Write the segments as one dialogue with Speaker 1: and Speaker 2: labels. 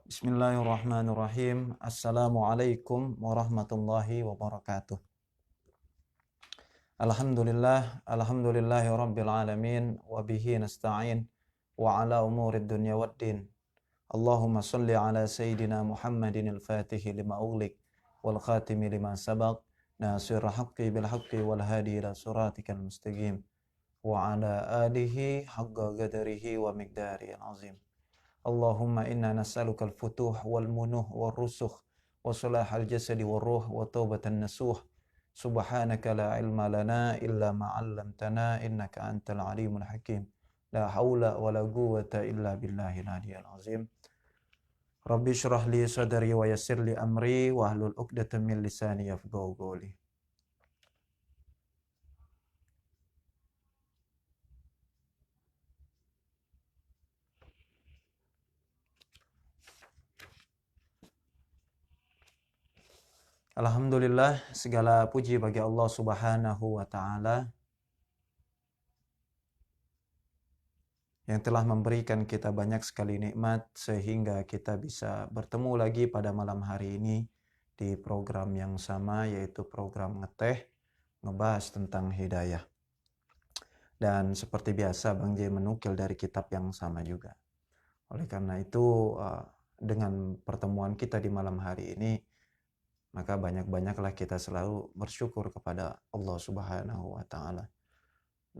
Speaker 1: Bismillahirrahmanirrahim. Assalamualaikum warahmatullahi wabarakatuh. Alhamdulillahi rabbil alamin wa bihi nasta'in wa ala umurid dunya waddin. Allahumma salli ala sayyidina Muhammadin al-Fatihi lima ughliq wal khatimi lima sabaq nasirul haqqi bil haqqi wal hadi ila siratikal mustaqim wa ala alihi haqqa qadarihi wa miqdarihi azim. Allahumma inna nas'aluka al-futuh wal munuh wal rusukh wa salahal jasadi wal ruh wa taubatan nasuh. Subhanaka la ilma lana illa ma 'allamtana innaka antal alimul hakim. La haula wa la quwwata illa billahil aliyyil azim. Rabbi shrah li sadri wa yassir li amri wa hlul 'uqdatam min lisani yafqahu qawli. Alhamdulillah, segala puji bagi Allah Subhanahu wa taala yang telah memberikan kita banyak sekali nikmat sehingga kita bisa bertemu lagi pada malam hari ini di program yang sama, yaitu program Ngeteh, ngebahas tentang hidayah. Dan seperti biasa Bang J menukil dari kitab yang sama juga. Oleh karena itu dengan pertemuan kita di malam hari ini, maka banyak-banyaklah kita selalu bersyukur kepada Allah Subhanahu wa taala.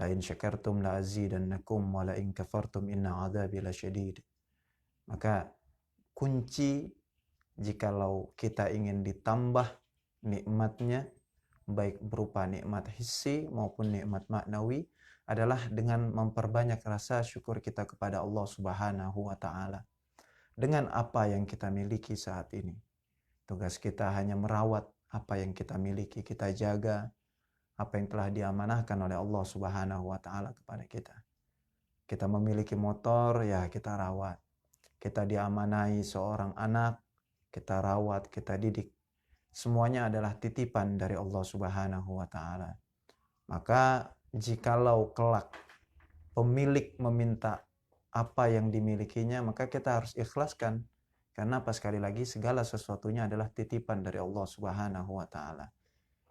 Speaker 1: La in syakartum la azidannakum wa la in kafartum inna adzabi lasyadid. Maka kunci jikalau kita ingin ditambah nikmatnya, baik berupa nikmat hissi maupun nikmat maknawi, adalah dengan memperbanyak rasa syukur kita kepada Allah Subhanahu wa taala dengan apa yang kita miliki saat ini. Tugas kita hanya merawat apa yang kita miliki, kita jaga apa yang telah diamanahkan oleh Allah Subhanahu wa taala kepada kita. Kita memiliki motor, ya kita rawat. Kita diamanai seorang anak, kita rawat, kita didik. Semuanya adalah titipan dari Allah Subhanahu wa taala. Maka jikalau kelak pemilik meminta apa yang dimilikinya, maka kita harus ikhlaskan. Karena apa, sekali lagi segala sesuatunya adalah titipan dari Allah Subhanahu wa taala.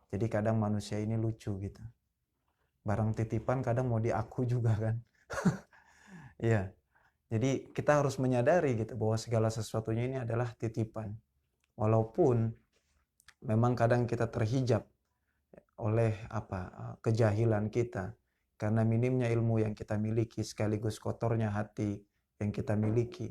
Speaker 1: Jadi kadang manusia ini lucu gitu. Barang titipan kadang mau diaku juga kan. Iya. Jadi kita harus menyadari gitu bahwa segala sesuatunya ini adalah titipan. Walaupun memang kadang kita terhijab oleh kejahilan kita karena minimnya ilmu yang kita miliki sekaligus kotornya hati yang kita miliki.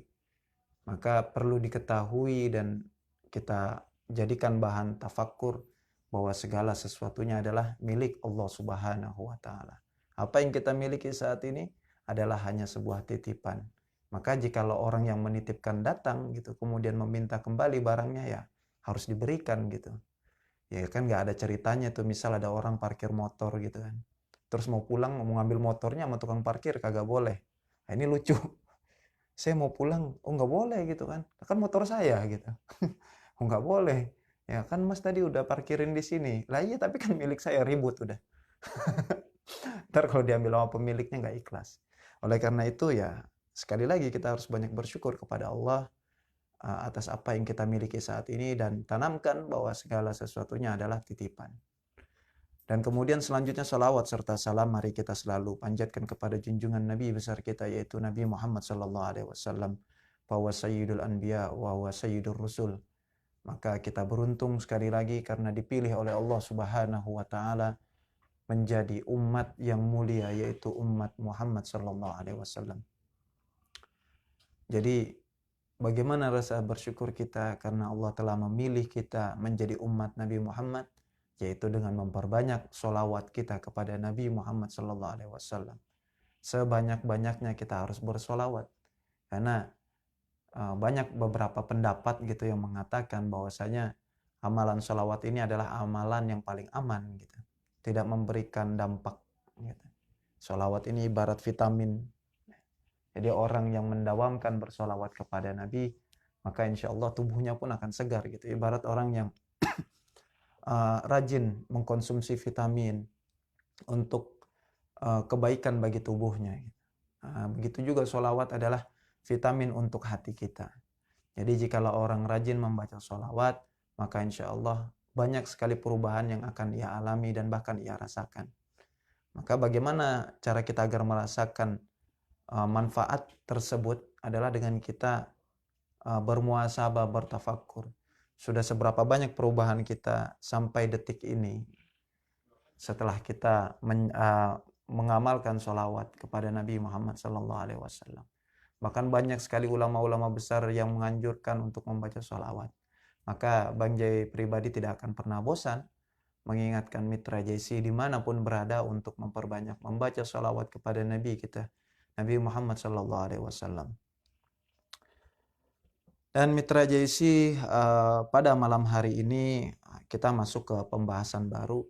Speaker 1: Maka perlu diketahui dan kita jadikan bahan tafakkur bahwa segala sesuatunya adalah milik Allah Subhanahu wa taala. Apa yang kita miliki saat ini adalah hanya sebuah titipan. Maka jikalau orang yang menitipkan datang gitu kemudian meminta kembali barangnya, ya harus diberikan gitu. Ya kan nggak ada ceritanya tuh, misal ada orang parkir motor gitu kan. Terus mau pulang mau ngambil motornya sama tukang parkir kagak boleh. Nah, ini lucu. Saya mau pulang, oh nggak boleh gitu kan. Kan motor saya gitu. Oh nggak boleh. Ya kan Mas tadi udah parkirin di sini. Lah iya tapi kan milik saya, ribut udah. Ntar kalau diambil sama pemiliknya nggak ikhlas. Oleh karena itu ya sekali lagi kita harus banyak bersyukur kepada Allah atas apa yang kita miliki saat ini dan tanamkan bahwa segala sesuatunya adalah titipan. Dan kemudian selanjutnya salawat serta salam mari kita selalu panjatkan kepada junjungan Nabi besar kita, yaitu Nabi Muhammad sallallahu alaihi wasallam, bahwa sayyidul anbiya wa huwa sayyidur rusul. Maka kita beruntung sekali lagi karena dipilih oleh Allah Subhanahu wa taala menjadi umat yang mulia, yaitu umat Muhammad sallallahu alaihi wasallam. Jadi bagaimana rasa bersyukur kita karena Allah telah memilih kita menjadi umat Nabi Muhammad, yaitu dengan memperbanyak sholawat kita kepada Nabi Muhammad SAW. Sebanyak-banyaknya kita harus bersolawat. Karena banyak beberapa pendapat gitu yang mengatakan bahwasanya amalan sholawat ini adalah amalan yang paling aman gitu. Tidak memberikan dampak gitu. Sholawat ini ibarat vitamin. Jadi orang yang mendawamkan bersolawat kepada Nabi, maka insya Allah tubuhnya pun akan segar gitu. Ibarat orang yang rajin mengkonsumsi vitamin untuk kebaikan bagi tubuhnya. Begitu juga sholawat adalah vitamin untuk hati kita. Jadi jikalau orang rajin membaca sholawat, maka insya Allah banyak sekali perubahan yang akan ia alami dan bahkan ia rasakan. Maka bagaimana cara kita agar merasakan manfaat tersebut adalah dengan kita bermuhasabah, bertafakkur. Sudah seberapa banyak perubahan kita sampai detik ini setelah kita mengamalkan sholawat kepada Nabi Muhammad SAW. Bahkan banyak sekali ulama-ulama besar yang menganjurkan untuk membaca sholawat. Maka Bang Jai pribadi tidak akan pernah bosan mengingatkan mitra JC dimanapun berada untuk memperbanyak membaca sholawat kepada Nabi kita, Nabi Muhammad SAW. Dan mitra JC, pada malam hari ini kita masuk ke pembahasan baru.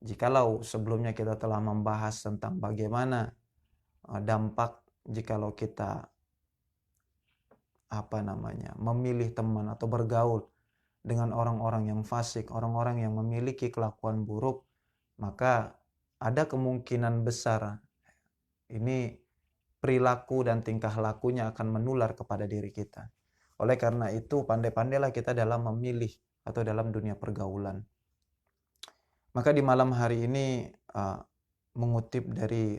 Speaker 1: Jikalau sebelumnya kita telah membahas tentang bagaimana dampak jikalau kita memilih teman atau bergaul dengan orang-orang yang fasik, orang-orang yang memiliki kelakuan buruk, maka ada kemungkinan besar ini perilaku dan tingkah lakunya akan menular kepada diri kita. Oleh karena itu, pandai-pandailah kita dalam memilih atau dalam dunia pergaulan. Maka di malam hari ini mengutip dari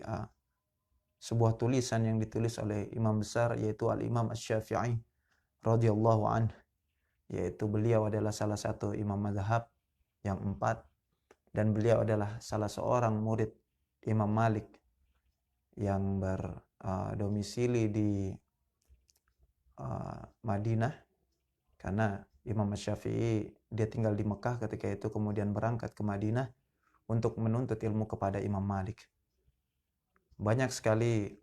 Speaker 1: sebuah tulisan yang ditulis oleh imam besar, yaitu Al-Imam Asy-Syafi'i radhiyallahu anhu, yaitu beliau adalah salah satu imam mazhab yang 4 dan beliau adalah salah seorang murid Imam Malik yang berdomisili di Madinah, karena Imam Asy-Syafi'i dia tinggal di Mekah ketika itu, kemudian berangkat ke Madinah untuk menuntut ilmu kepada Imam Malik. Banyak sekali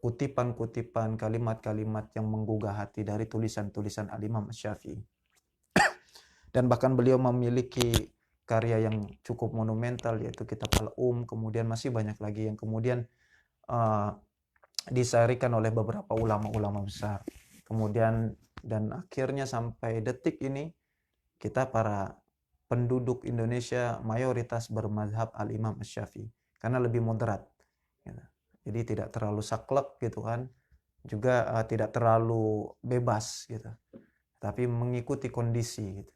Speaker 1: kutipan-kutipan, kalimat-kalimat yang menggugah hati dari tulisan-tulisan Al-Imam Asy-Syafi'i. Dan bahkan beliau memiliki karya yang cukup monumental, yaitu kitab kemudian masih banyak lagi yang kemudian disairikan oleh beberapa ulama-ulama besar. Kemudian dan akhirnya sampai detik ini kita para penduduk Indonesia mayoritas bermazhab Al-Imam Asy-Syafi'i karena lebih moderat gitu. Jadi tidak terlalu saklek gitu kan, juga tidak terlalu bebas gitu, tapi mengikuti kondisi gitu.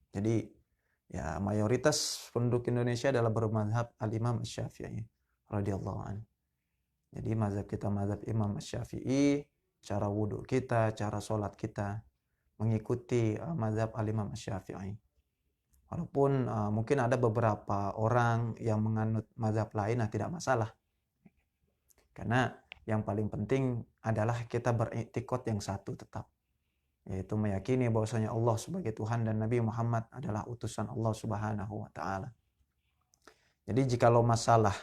Speaker 1: Jadi ya mayoritas penduduk Indonesia adalah bermazhab Al-Imam Asy-Syafi'i radhiyallahu anhu. Jadi mazhab kita mazhab Imam Asy-Syafi'i, cara wudhu kita, cara sholat kita mengikuti mazhab Al-Imam Asy-Syafi'i. Walaupun mungkin ada beberapa orang yang menganut mazhab lain, tidak masalah. Karena yang paling penting adalah kita beriktikad yang satu tetap, yaitu meyakini bahwasanya Allah sebagai Tuhan dan Nabi Muhammad adalah utusan Allah Subhanahu wa taala. Jadi jikalau masalah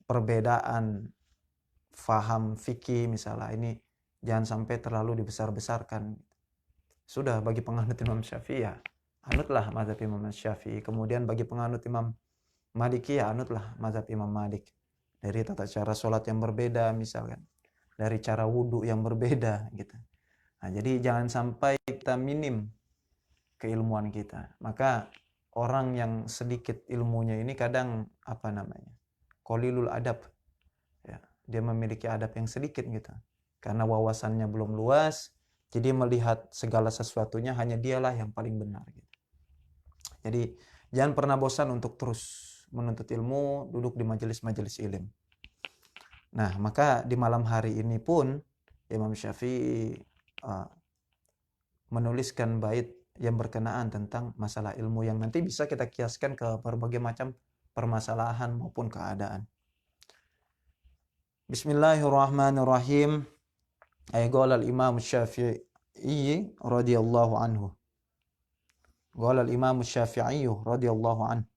Speaker 1: perbedaan faham fikih misalnya ini jangan sampai terlalu dibesar-besarkan. Sudah bagi penganut Imam Syafi'i ya anutlah mazhab Imam Syafi'i. Kemudian bagi penganut Imam Maliki ya anutlah mazhab Imam Malik. Dari tata cara sholat yang berbeda misalkan, dari cara wudhu yang berbeda gitu. Nah, jadi jangan sampai kita minim keilmuan kita. Maka orang yang sedikit ilmunya ini kadang qalilul adab. Ya, dia memiliki adab yang sedikit gitu. Karena wawasannya belum luas, jadi melihat segala sesuatunya hanya dialah yang paling benar gitu. Jadi jangan pernah bosan untuk terus menuntut ilmu, duduk di majelis-majelis ilmu. Nah, maka di malam hari ini pun Imam Syafi'i menuliskan bait yang berkenaan tentang masalah ilmu yang nanti bisa kita kiaskan ke berbagai macam permasalahan maupun keadaan. Bismillahirrahmanirrahim. Qala al-Imam Syafi'i radhiyallahu anhu. Qala al-Imam Syafi'i radhiyallahu anhu.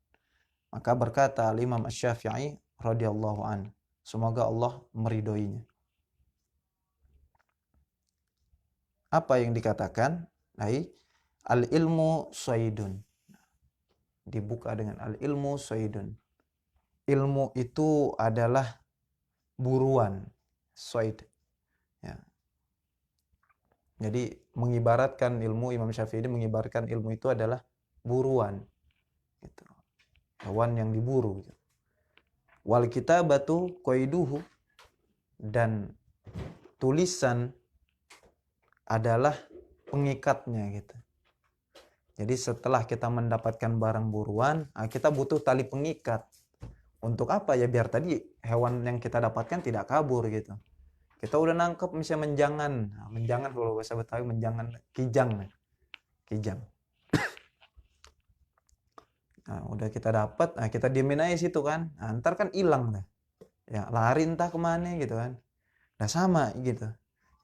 Speaker 1: Maka berkata al-Imam Asy-Syafi'i radhiyallahu anhu, semoga Allah meridhoinya. Apa yang dikatakan? Al-ilmu saydun. Dibuka dengan al-ilmu saydun. Ilmu itu adalah buruan, sayd. Ya. Jadi mengibaratkan ilmu, Imam Syafi'i mengibaratkan ilmu itu adalah buruan. Gitu. Hewan yang diburu. Gitu. Wal kitabatu qaiduhu. dan tulisan adalah pengikatnya gitu. Jadi setelah kita mendapatkan barang buruan, kita butuh tali pengikat. Untuk apa ya? Biar tadi hewan yang kita dapatkan tidak kabur gitu. Kita udah nangkep misalnya menjangan. Nah, menjangan kalau bahasa Betawi menjangan, kijang. Kijang. Nah, udah kita dapat, kita diemin aja situ kan. Nah, ntar kan hilang. Ya, lari entah kemana gitu kan. Nah, sama gitu.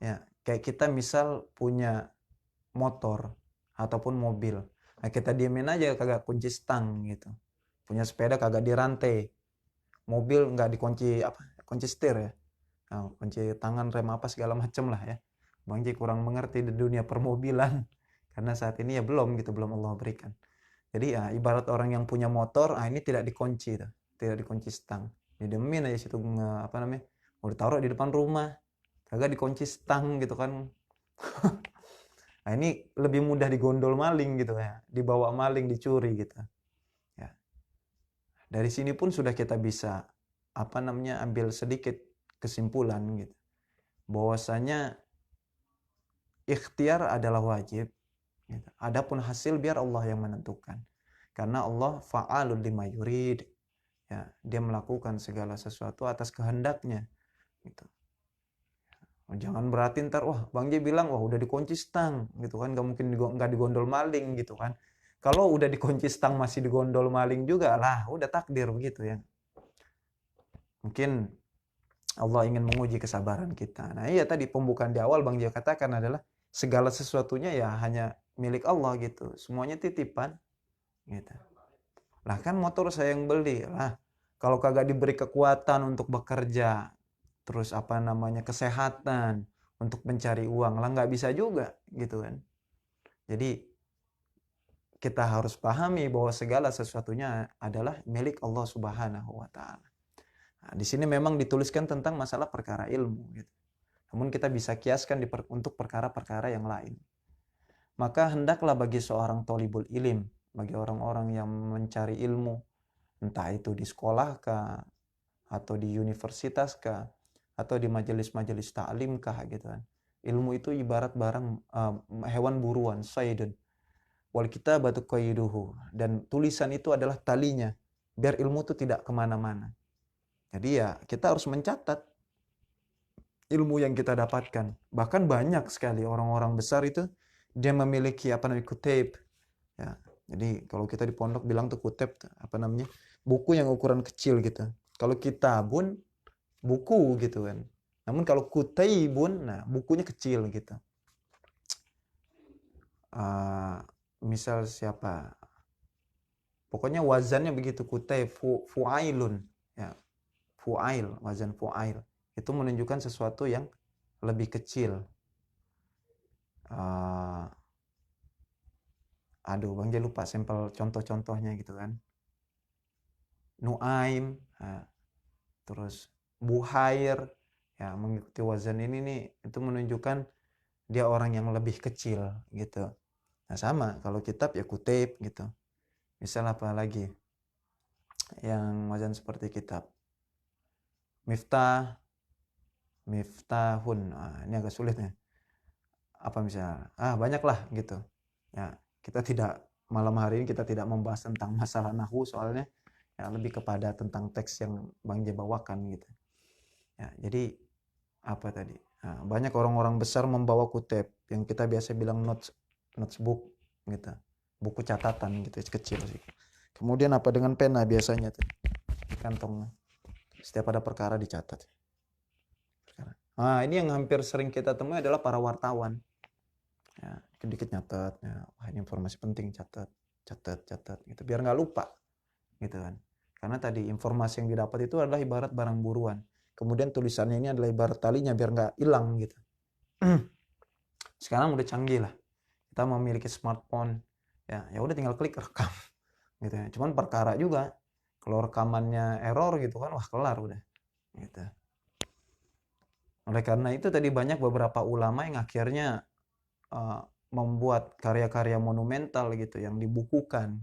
Speaker 1: Ya, kayak kita misal punya motor ataupun mobil. Nah, kita diemin aja kagak kunci stang gitu. Punya sepeda kagak dirantai. Mobil nggak dikunci kunci setir ya. Nah, kunci tangan, rem apa segala macem lah ya. Bang Ji kurang mengerti di dunia permobilan karena saat ini ya belum gitu, belum Allah berikan. Jadi ya ibarat orang yang punya motor, ini tidak dikunci tuh, tidak dikunci stang. Didiemin aja situ mau ditaruh di depan rumah, kagak dikunci stang gitu kan. Nah, ini lebih mudah digondol maling gitu ya, dibawa maling, dicuri gitu. Ya. Dari sini pun sudah kita bisa ambil sedikit kesimpulan gitu. Bahwasanya ikhtiar adalah wajib. Gitu. Adapun hasil biar Allah yang menentukan. Karena Allah fa'alun lima yurid. Ya, dia melakukan segala sesuatu atas kehendaknya. Gitu. Jangan berarti ntar, Bang J bilang, udah dikunci stang, gitu kan, gak mungkin nggak digondol maling, gitu kan. Kalau udah dikunci stang masih digondol maling juga, lah, udah takdir begitu ya. Mungkin Allah ingin menguji kesabaran kita. Nah iya tadi pembukaan di awal Bang J katakan adalah segala sesuatunya ya hanya milik Allah gitu. Semuanya titipan, gitu. Lah kan motor saya yang beli, lah kalau kagak diberi kekuatan untuk bekerja, terus kesehatan untuk mencari uang lah nggak bisa juga gitu kan. Jadi kita harus pahami bahwa segala sesuatunya adalah milik Allah Subhanahu wa taala. Nah, di sini memang dituliskan tentang masalah perkara ilmu gitu. Namun kita bisa kiaskan untuk perkara-perkara yang lain. Maka hendaklah bagi seorang thalibul ilim, bagi orang-orang yang mencari ilmu, entah itu di sekolah kah, atau di universitas kah, atau di majelis-majelis ta'lim kah gitu kan. Ilmu itu ibarat barang hewan buruan, saydun. Wal kitabatu qayyiduhu. Dan tulisan itu adalah talinya, biar ilmu itu tidak kemana-mana. Jadi ya kita harus mencatat ilmu yang kita dapatkan. Bahkan banyak sekali orang-orang besar itu dia memiliki kutip. Ya, jadi kalau kita di pondok bilang tuh kutip buku yang ukuran kecil gitu. Kalau kitabun buku gitu kan. Namun kalau kutaibun, nah bukunya kecil gitu. Misal siapa? Pokoknya wazannya begitu, kutaib, fu'ailun. Ya, fu'ail, wazan fu'ail. Itu menunjukkan sesuatu yang lebih kecil. Bang Jai lupa sampel contoh-contohnya gitu kan. Nuaim, terus buhair, ya mengikuti wazan ini nih, itu menunjukkan dia orang yang lebih kecil gitu. Nah sama, kalau kitab ya kutip gitu. Misal apa lagi yang wazan seperti kitab? Miftahun, ini agak sulit nih. Apa misalnya? Banyak lah gitu. Ya, malam hari ini kita tidak membahas tentang masalah nahwu soalnya ya lebih kepada tentang teks yang Bang J bawakan gitu. Ya, jadi apa tadi? Banyak orang-orang besar membawa kutip yang kita biasa bilang notebook gitu. Buku catatan gitu, kecil sih. Kemudian apa dengan pena biasanya tuh? Di kantong. Setiap ada perkara dicatat. Ini yang hampir sering kita temui adalah para wartawan. Ya, sedikit nyatet, ya, ini informasi penting, catat gitu, biar nggak lupa gitu kan. Karena tadi informasi yang didapat itu adalah ibarat barang buruan. Kemudian tulisannya ini adalah ibarat talinya biar nggak hilang gitu. Sekarang udah canggih lah. Kita memiliki smartphone, ya udah tinggal klik rekam gitu ya. Cuman perkara juga kalau rekamannya error gitu kan, kelar udah gitu. Oleh karena itu tadi banyak beberapa ulama yang akhirnya membuat karya-karya monumental gitu yang dibukukan.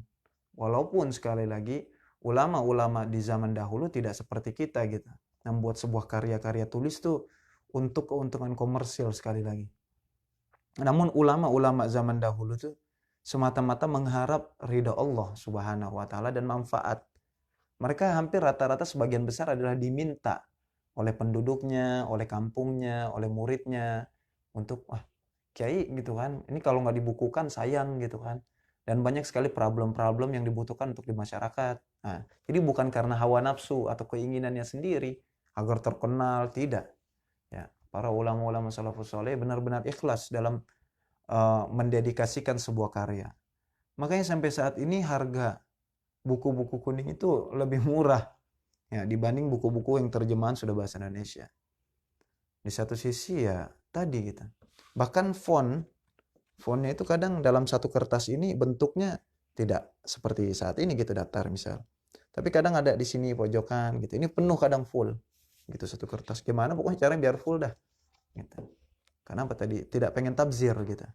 Speaker 1: Walaupun sekali lagi ulama-ulama di zaman dahulu tidak seperti kita gitu. membuat sebuah karya-karya tulis tuh untuk keuntungan komersil sekali lagi. Namun ulama-ulama zaman dahulu tuh semata-mata mengharap ridha Allah Subhanahu wa taala dan manfaat. Mereka hampir rata-rata sebagian besar adalah diminta oleh penduduknya, oleh kampungnya, oleh muridnya untuk kiai gitu kan. Ini kalau nggak dibukukan sayang gitu kan. Dan banyak sekali problem-problem yang dibutuhkan untuk di masyarakat. Nah, jadi bukan karena hawa nafsu atau keinginannya sendiri agar terkenal, tidak. Ya, para ulama-ulama salafus saleh benar-benar ikhlas dalam mendedikasikan sebuah karya. Makanya sampai saat ini harga buku-buku kuning itu lebih murah ya dibanding buku-buku yang terjemahan sudah bahasa Indonesia. Di satu sisi ya tadi gitu. Bahkan fontnya itu kadang dalam satu kertas ini bentuknya tidak seperti saat ini gitu daftar misal. Tapi kadang ada di sini pojokan gitu. Ini penuh kadang full gitu satu kertas. Gimana pokoknya caranya biar full dah. Gitu. Karena apa tadi? Tidak pengen tabzir gitu.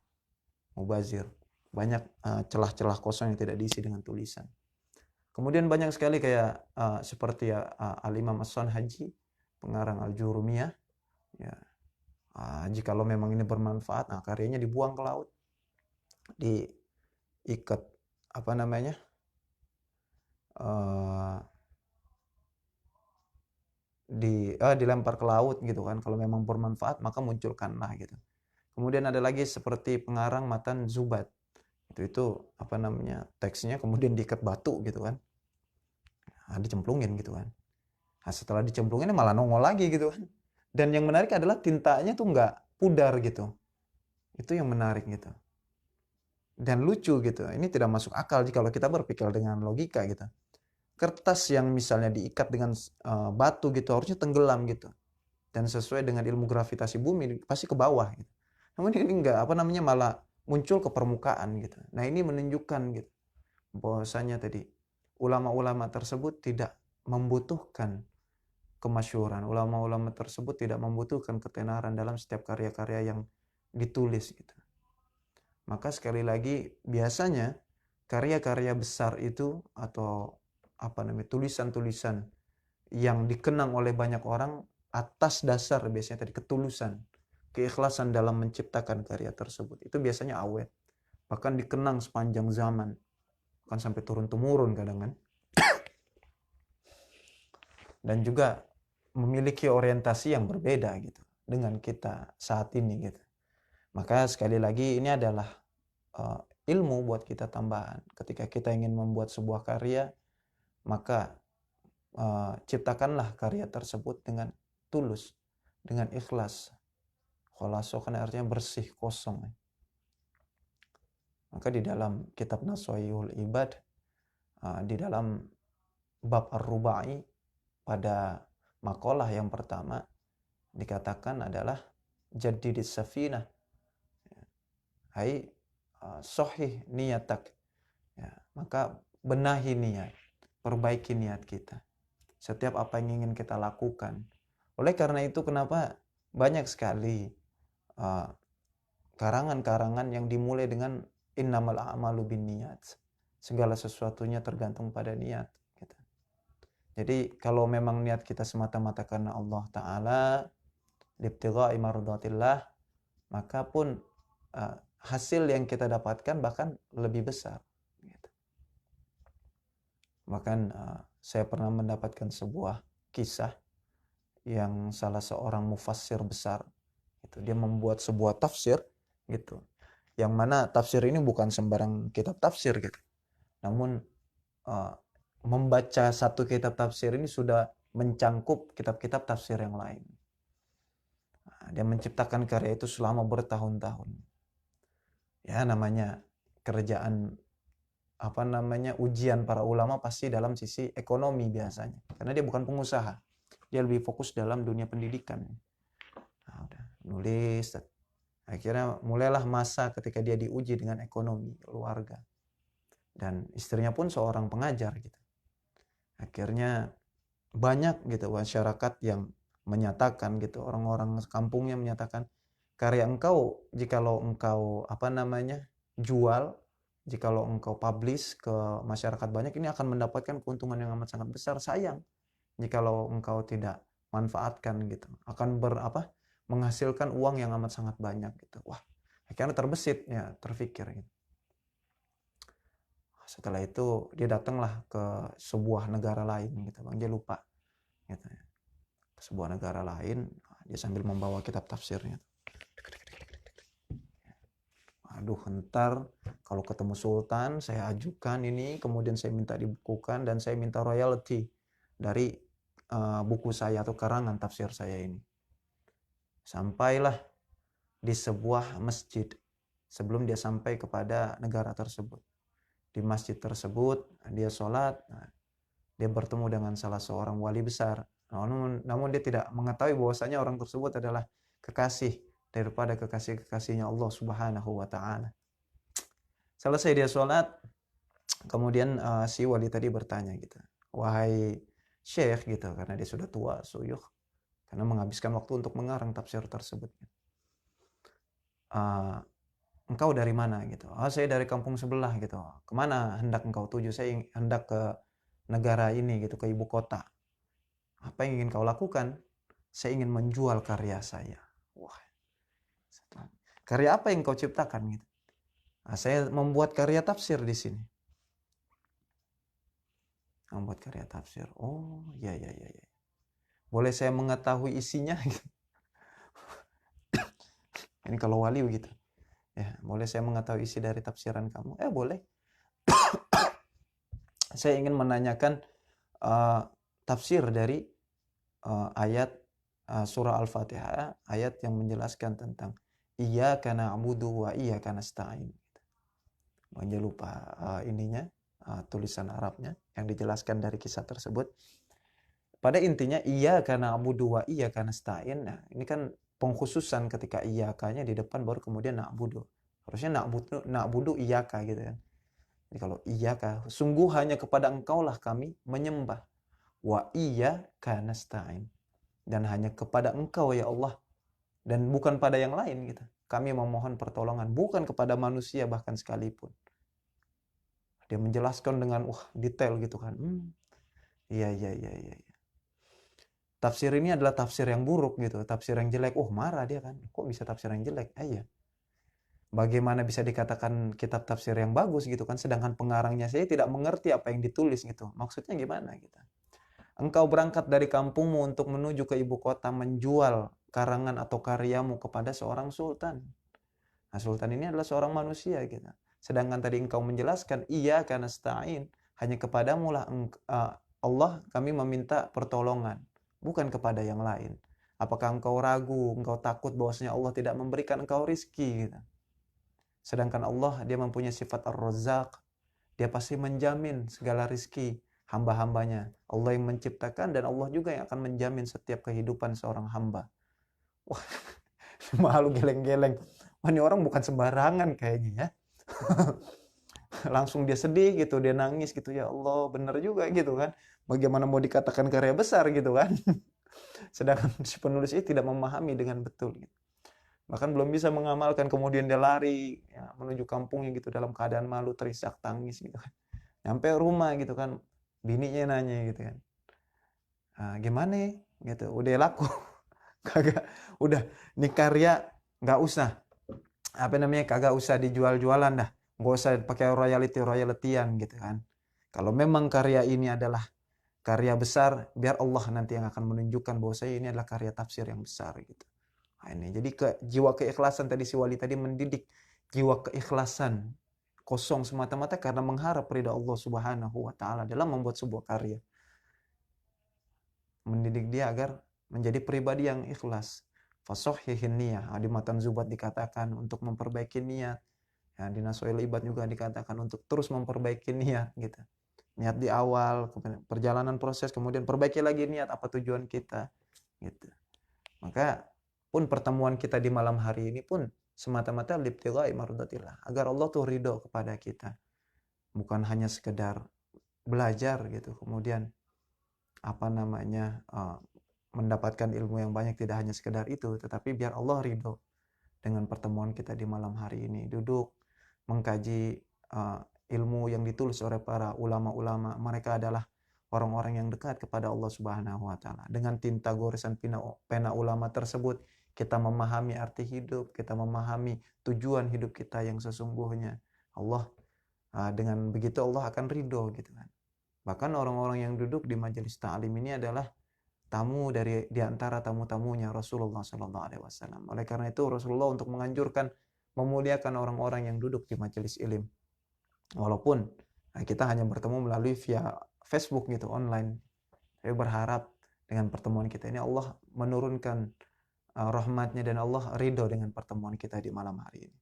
Speaker 1: Mubazir. Banyak celah-celah kosong yang tidak diisi dengan tulisan. Kemudian banyak sekali kayak seperti Al-Imam As-Sanhaji, pengarang Al-Jurumiyah. Ya, jikalau memang ini bermanfaat, karyanya dibuang ke laut, diikat apa namanya, dilempar ke laut gitu kan. Kalau memang bermanfaat maka munculkanlah gitu. Kemudian ada lagi seperti pengarang Matan Zubat. Itu apa namanya, teksnya kemudian diikat batu gitu kan. Dicemplungin gitu kan. Setelah dicemplungin malah nongol lagi gitu kan. Dan yang menarik adalah tintanya tuh nggak pudar gitu. Itu yang menarik gitu. Dan lucu gitu. Ini tidak masuk akal kalau kita berpikir dengan logika gitu. Kertas yang misalnya diikat dengan batu gitu harusnya tenggelam gitu. Dan sesuai dengan ilmu gravitasi bumi pasti ke bawah gitu. Namun ini enggak, apa namanya, malah muncul ke permukaan gitu. Nah, ini menunjukkan gitu bahwasanya tadi ulama-ulama tersebut tidak membutuhkan kemasyhuran. Ulama-ulama tersebut tidak membutuhkan ketenaran dalam setiap karya-karya yang ditulis gitu. Maka sekali lagi biasanya karya-karya besar itu atau apa namanya, tulisan-tulisan yang dikenang oleh banyak orang atas dasar biasanya tadi ketulusan, keikhlasan dalam menciptakan karya tersebut. Itu biasanya awet. Bahkan dikenang sepanjang zaman. Bahkan sampai turun-temurun kadang kan. Dan juga memiliki orientasi yang berbeda gitu dengan kita saat ini gitu. Maka sekali lagi ini adalah ilmu buat kita tambahan. Ketika kita ingin membuat sebuah karya, maka ciptakanlah karya tersebut dengan tulus, dengan ikhlas. Kholaso kan artinya bersih, kosong. Maka di dalam kitab Naswaihul Ibad, di dalam bab Ar-Rubai, pada makalah yang pertama dikatakan adalah jadidis safinah, hai sahih niyatak, ya, maka benahi niat, perbaiki niat kita setiap apa yang ingin kita lakukan. Oleh karena itu kenapa banyak sekali karangan-karangan yang dimulai dengan innamal a'malu binniyat, segala sesuatunya tergantung pada niat gitu. Jadi kalau memang niat kita semata-mata karena Allah Ta'ala, libtigha'i mardatillah, maka pun hasil yang kita dapatkan bahkan lebih besar gitu. Bahkan saya pernah mendapatkan sebuah kisah yang salah seorang mufassir besar gitu, dia membuat sebuah tafsir gitu, yang mana tafsir ini bukan sembarang kitab tafsir gitu, namun membaca satu kitab tafsir ini sudah mencangkup kitab-kitab tafsir yang lain. Dia menciptakan karya itu selama bertahun-tahun. Ya, namanya kerjaan apa namanya, ujian para ulama pasti dalam sisi ekonomi biasanya, karena dia bukan pengusaha, dia lebih fokus dalam dunia pendidikan. Udah nulis, akhirnya mulailah masa ketika dia diuji dengan ekonomi keluarga, dan istrinya pun seorang pengajar gitu. Akhirnya banyak gitu masyarakat yang menyatakan gitu, orang-orang kampungnya menyatakan, karya engkau jikalau engkau apa namanya jual, jikalau engkau publish ke masyarakat banyak, ini akan mendapatkan keuntungan yang amat sangat besar. Sayang jikalau engkau tidak manfaatkan gitu, akan menghasilkan uang yang amat sangat banyak gitu. Wah, akhirnya terbesit ya, terfikir gitu. Setelah itu dia datanglah ke sebuah negara lain gitu Bang, dia lupa gitu ya. Ke sebuah negara lain, dia sambil membawa kitab tafsirnya. Aduh, ntar kalau ketemu Sultan saya ajukan ini, kemudian saya minta dibukukan dan saya minta royalti dari buku saya atau karangan tafsir saya ini. Sampailah di sebuah masjid sebelum dia sampai kepada negara tersebut. Di masjid tersebut dia sholat, dia bertemu dengan salah seorang wali besar. Namun dia tidak mengetahui bahwasanya orang tersebut adalah kekasih daripada kekasih-kekasihnya Allah Subhanahu wa taala. Selesai dia sholat, kemudian si wali tadi bertanya gitu, "Wahai Syekh," gitu, karena dia sudah tua, suyuh, karena menghabiskan waktu untuk mengarang tafsir tersebut. Engkau dari mana gitu? "Oh, saya dari kampung sebelah," gitu. "Kemana hendak engkau tuju?" "Saya hendak ke negara ini gitu, ke ibu kota." "Apa yang ingin kau lakukan?" "Saya ingin menjual karya saya." Wah, karya apa yang kau ciptakan gitu? "Saya membuat karya tafsir di sini." Membuat karya tafsir. "Oh, ya. Boleh saya mengetahui isinya?" Ini kalau wali gitu. "Ya, boleh saya mengetahui isi dari tafsiran kamu?" Boleh. Saya ingin menanyakan tafsir dari ayat surah Al-Fatihah, ayat yang menjelaskan tentang iyyaka na'budu wa iyyaka nasta'in. Jangan lupa tulisan Arabnya yang dijelaskan dari kisah tersebut. Pada intinya iyyaka na'budu wa iyyaka nasta'in. Nah, ini kan pengkhususan ketika iyyakanya di depan baru kemudian na'budu. Harusnya na'budu iyyaka gitu kan. Jadi kalau iyyaka, sungguh hanya kepada engkaulah kami menyembah. Wa iyyaka nasta'in. Dan hanya kepada engkau ya Allah. Dan bukan pada yang lain gitu. Kami memohon pertolongan. Bukan kepada manusia bahkan sekalipun. Dia menjelaskan dengan detail gitu kan. Iya. Tafsir ini adalah tafsir yang buruk gitu. Tafsir yang jelek. Marah dia kan. Kok bisa tafsir yang jelek? Iya. Bagaimana bisa dikatakan kitab tafsir yang bagus gitu kan, sedangkan pengarangnya saya tidak mengerti apa yang ditulis gitu. Maksudnya gimana gitu. Engkau berangkat dari kampungmu untuk menuju ke ibu kota menjual karangan atau karyamu kepada seorang sultan. Nah, sultan ini adalah seorang manusia gitu. Sedangkan tadi engkau menjelaskan iyyaka nasta'in, hanya kepadamu lah Allah kami meminta pertolongan, bukan kepada yang lain. Apakah engkau ragu, engkau takut bahwasanya Allah tidak memberikan engkau rizki gitu. Sedangkan Allah dia mempunyai sifat Ar-Razzaq. Dia pasti menjamin segala rizki hamba-hambanya. Allah yang menciptakan dan Allah juga yang akan menjamin setiap kehidupan seorang hamba. Wah, malu geleng-geleng. Wah, ini orang bukan sembarangan kayaknya ya. Langsung dia sedih gitu, dia nangis gitu. Ya Allah, benar juga gitu kan. Bagaimana mau dikatakan karya besar gitu kan. Sedangkan si penulis ini tidak memahami dengan betul gitu. Bahkan belum bisa mengamalkan, kemudian dia lari ya, menuju kampungnya gitu dalam keadaan malu, terisak tangis gitu kan. Nyampe rumah gitu kan, bininya nanya gitu kan, gimana gitu, udah laku? Kagak, udah nih karya nggak usah kagak usah dijual-jualan dah, nggak usah pakai royaltyan gitu kan. Kalau memang karya ini adalah karya besar, biar Allah nanti yang akan menunjukkan bahwa saya ini adalah karya tafsir yang besar gitu. Nah, ini jadi jiwa keikhlasan tadi, si wali tadi mendidik jiwa keikhlasan kosong semata-mata karena mengharap ridha Allah Subhanahu wa taala dalam membuat sebuah karya. Mendidik dia agar menjadi pribadi yang ikhlas. Fasahhihin niyah. Di Matan Zubat dikatakan untuk memperbaiki niat. Ya, di Nasoil Ibad juga dikatakan untuk terus memperbaiki niat gitu. Niat di awal, perjalanan proses, kemudian perbaiki lagi niat apa tujuan kita gitu. Maka pun pertemuan kita di malam hari ini pun semata-mata libtigha'i mardatillah, agar Allah tuh ridho kepada kita. Bukan hanya sekedar belajar gitu, kemudian mendapatkan ilmu yang banyak, tidak hanya sekedar itu, tetapi biar Allah ridho dengan pertemuan kita di malam hari ini. Duduk mengkaji ilmu yang ditulis oleh para ulama-ulama. Mereka adalah orang-orang yang dekat kepada Allah Subhanahu wa taala. Dengan tinta goresan pena ulama tersebut, kita memahami arti hidup, kita memahami tujuan hidup kita yang sesungguhnya. Allah dengan begitu Allah akan ridho gitu kan. Bahkan orang-orang yang duduk di majelis ta'lim ini adalah tamu dari di antara tamu-tamunya Rasulullah Sallallahu Alaihi Wasallam. Oleh karena itu Rasulullah untuk menganjurkan memuliakan orang-orang yang duduk di majelis ilmu. Walaupun kita hanya bertemu melalui via Facebook gitu online. Saya berharap dengan pertemuan kita ini Allah menurunkan rahmatnya dan Allah ridho dengan pertemuan kita di malam hari ini.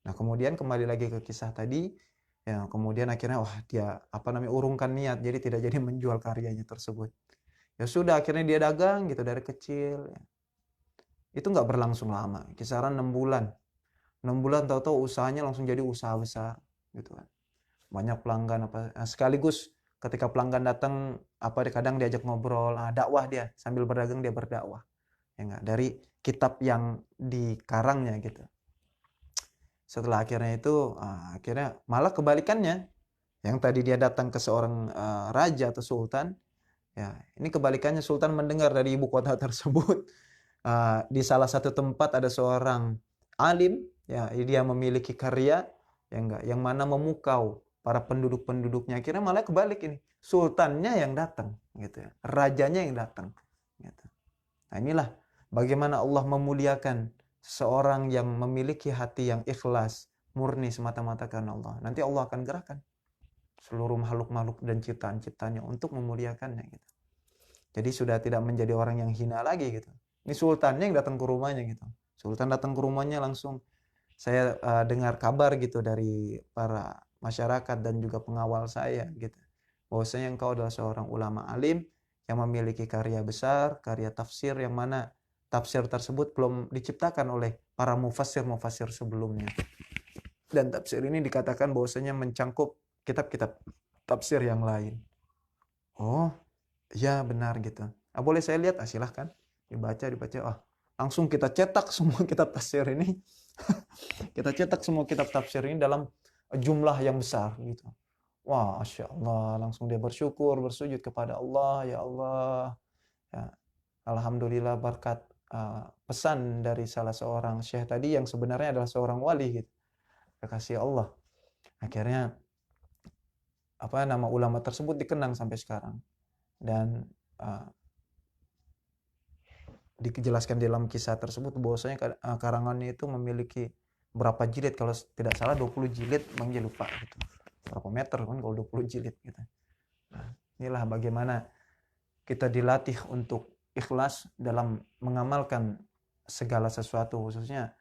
Speaker 1: Nah kemudian kembali lagi ke kisah tadi, ya kemudian akhirnya dia urungkan niat, jadi tidak jadi menjual karyanya tersebut. Ya sudah akhirnya dia dagang gitu dari kecil. Ya. Itu nggak berlangsung lama, kisaran 6 bulan. 6 bulan tahu-tahu usahanya langsung jadi usaha besar gitu kan. Banyak pelanggan sekaligus ketika pelanggan datang kadang diajak ngobrol, dakwah dia sambil berdagang dia berdakwah. Ya enggak, dari kitab yang dikarangnya gitu. Setelah akhirnya itu akhirnya malah kebalikannya. Yang tadi dia datang ke seorang raja atau sultan, ya, ini kebalikannya sultan mendengar dari ibu kota tersebut di salah satu tempat ada seorang alim, ya, dia memiliki karya yang mana memukau para penduduk-penduduknya. Akhirnya malah kebalik ini, sultannya yang datang, gitu ya, rajanya yang datang, gitu. Nah inilah bagaimana Allah memuliakan seorang yang memiliki hati yang ikhlas, murni semata-mata karena Allah. Nanti Allah akan gerakan seluruh makhluk-makhluk dan ciptaan-ciptaannya untuk memuliakannya gitu. Jadi sudah tidak menjadi orang yang hina lagi gitu. Ini sultannya yang datang ke rumahnya gitu. Sultan datang ke rumahnya langsung saya dengar kabar gitu dari para masyarakat dan juga pengawal saya gitu. Bahwasanya engkau adalah seorang ulama alim yang memiliki karya besar, karya tafsir yang mana tafsir tersebut belum diciptakan oleh para mufassir-mufassir sebelumnya. Dan tafsir ini dikatakan bahwasanya mencangkup kitab-kitab tafsir yang lain. Oh, ya benar gitu. Boleh saya lihat? Silahkan. Dibaca. Langsung kita cetak semua kitab tafsir ini. Kita cetak semua kitab tafsir ini dalam jumlah yang besar gitu. Wah, Masya Allah. Langsung dia bersyukur, bersujud kepada Allah. Ya Allah. Ya, alhamdulillah berkat pesan dari salah seorang syekh tadi yang sebenarnya adalah seorang wali gitu. Kasih Allah. Akhirnya nama ulama tersebut dikenang sampai sekarang. Dan dijelaskan dalam kisah tersebut bahwasanya karangannya itu memiliki berapa jilid, kalau tidak salah 20 jilid, Bang lupa gitu. Berapa meter kan kalau 20 jilid gitu. Nah, inilah bagaimana kita dilatih untuk ikhlas dalam mengamalkan segala sesuatu, khususnya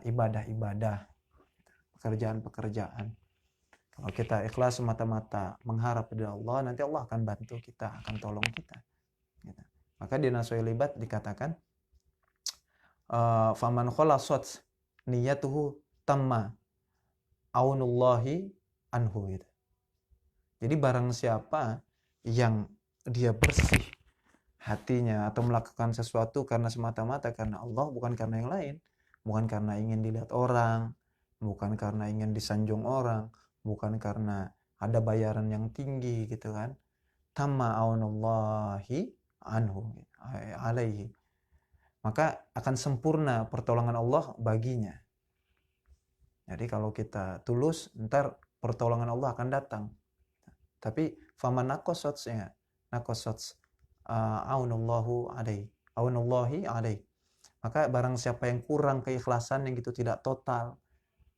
Speaker 1: ibadah-ibadah, pekerjaan-pekerjaan. Kalau kita ikhlas semata-mata mengharap pada Allah, nanti Allah akan bantu kita, akan tolong kita. Gitu. Maka di Nasuhil Ibad dikatakan, faman kholasot niyatuhu tamma aunullahi anhu. Gitu. Jadi barang siapa yang dia bersih hatinya atau melakukan sesuatu karena semata-mata karena Allah, bukan karena yang lain, bukan karena ingin dilihat orang, bukan karena ingin disanjung orang, bukan karena ada bayaran yang tinggi gitu kan. Tamma aunullahi anhu alaihi, maka akan sempurna pertolongan Allah baginya. Jadi kalau kita tulus, ntar pertolongan Allah akan datang. Tapi faman nakosotsnya nakosots aunullahi alaihi, maka barang siapa yang kurang keikhlasan yang gitu, tidak total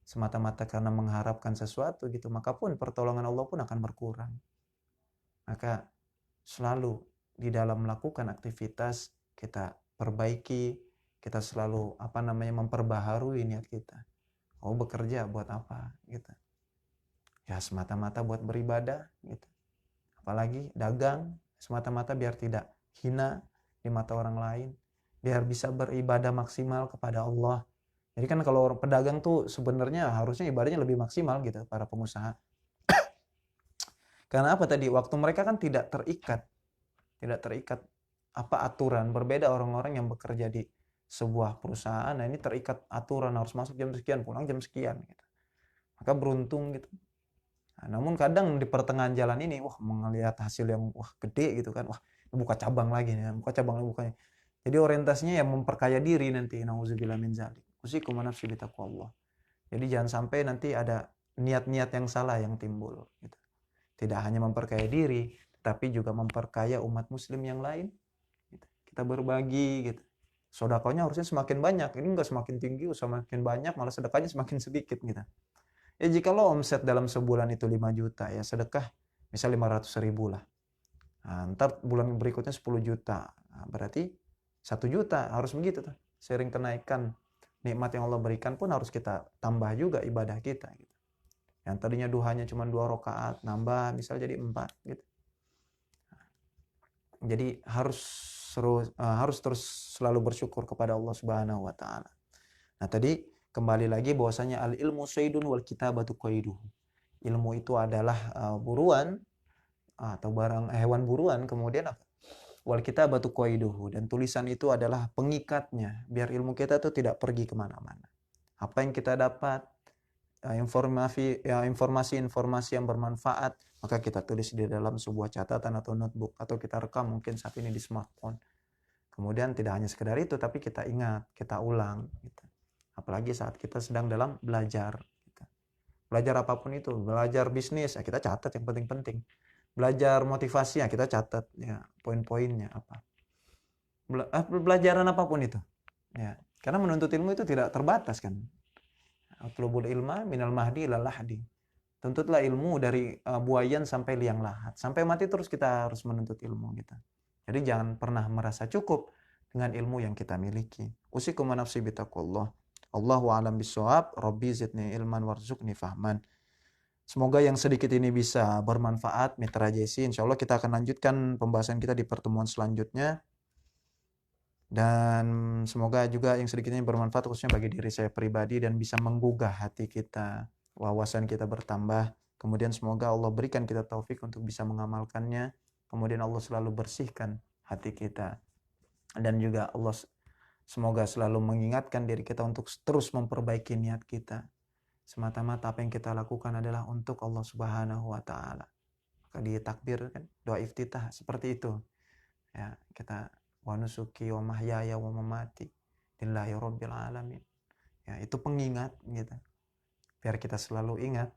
Speaker 1: semata-mata karena mengharapkan sesuatu gitu, maka pun pertolongan Allah pun akan berkurang. Maka selalu di dalam melakukan aktivitas kita perbaiki, kita selalu memperbaharui niat kita. Oh, bekerja buat apa gitu. Ya semata-mata buat beribadah gitu. Apalagi dagang semata-mata biar tidak hina di mata orang lain, biar bisa beribadah maksimal kepada Allah. Jadi kan kalau orang pedagang tuh sebenarnya harusnya ibadahnya lebih maksimal gitu, para pengusaha. Karena apa tadi? Waktu mereka kan tidak terikat aturan. Berbeda orang-orang yang bekerja di sebuah perusahaan, nah ini terikat aturan, harus masuk jam sekian, pulang jam sekian gitu. Maka beruntung gitu. Nah, namun kadang di pertengahan jalan ini, wah melihat hasil yang wah gede gitu kan, wah buka cabang lagi nih, buka cabang lagi bukanya. Jadi orientasinya yang memperkaya diri nanti, nauzubillah min dzalik. Usikum wa nafsi bitaqwallah. Jadi jangan sampai nanti ada niat-niat yang salah yang timbul gitu. Tidak hanya memperkaya diri, tapi juga memperkaya umat muslim yang lain gitu. Kita berbagi gitu. Sodakonya harusnya semakin banyak, ini enggak semakin tinggi, semakin banyak, malah sedekahnya semakin sedikit gitu. Ya jika lo omset dalam sebulan itu 5 juta, ya sedekah misal 500.000 lah. Nah, ntar bulan berikutnya 10 juta. Nah, berarti 1 juta harus begitu tuh. Sering kenaikan nikmat yang Allah berikan pun harus kita tambah juga ibadah kita gitu. Yang tadinya duhanya cuma 2 rakaat, nambah misal jadi 4 gitu. Jadi harus terus selalu bersyukur kepada Allah Subhanahu wa taala. Nah, tadi kembali lagi bahwasanya al ilmu saydun wal kitabatu qaiduhu. Ilmu itu adalah buruan atau hewan buruan, kemudian apa? Wal kitabatu qaiduhu, dan tulisan itu adalah pengikatnya biar ilmu kita tuh tidak pergi kemana-mana. Apa yang kita dapat, informasi-informasi yang bermanfaat, maka kita tulis di dalam sebuah catatan atau notebook, atau kita rekam mungkin saat ini di smartphone. Kemudian tidak hanya sekedar itu, tapi kita ingat, kita ulang gitu. Apalagi saat kita sedang dalam belajar gitu. Belajar apapun itu, belajar bisnis ya kita catat yang penting-penting, belajar motivasi ya kita catat ya poin-poinnya apa, pelajaran apapun itu ya, karena menuntut ilmu itu tidak terbatas kan. Utlubul ilma minal mahdi ilal lahdi. Tuntutlah ilmu dari buayan sampai liang lahat. Sampai mati terus kita harus menuntut ilmu gitu. Jadi jangan pernah merasa cukup dengan ilmu yang kita miliki. Usikum wa nafsi bitaqwallah. Allahu a'lam bishawab. Rabbi zidni ilman warzuqni fahman. Semoga yang sedikit ini bisa bermanfaat, Mitra JC. Insya Allah kita akan lanjutkan pembahasan kita di pertemuan selanjutnya. Dan semoga juga yang sedikit ini bermanfaat khususnya bagi diri saya pribadi dan bisa menggugah hati kita, wawasan kita bertambah. Kemudian semoga Allah berikan kita taufik untuk bisa mengamalkannya. Kemudian Allah selalu bersihkan hati kita. Dan juga Allah semoga selalu mengingatkan diri kita untuk terus memperbaiki niat kita. Semata-mata apa yang kita lakukan adalah untuk Allah Subhanahu wa taala. Maka di takbir kan doa iftitah seperti itu. Ya, kita wa nusuki wa mahyaya wa mamati lillahi rabbil alamin. Ya, itu pengingat gitu. Biar kita selalu ingat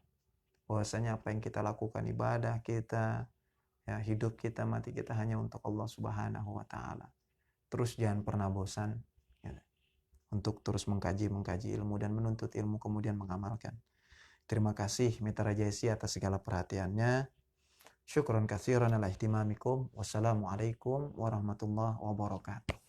Speaker 1: bahwasanya apa yang kita lakukan, ibadah kita, ya, hidup kita, mati kita hanya untuk Allah Subhanahu wa taala. Terus jangan pernah bosan gitu, untuk terus mengkaji ilmu dan menuntut ilmu kemudian mengamalkan. Terima kasih Mitra JC atas segala perhatiannya. Syukran katsiran ala ihtimamikum. Wassalamualaikum warahmatullahi wabarakatuh.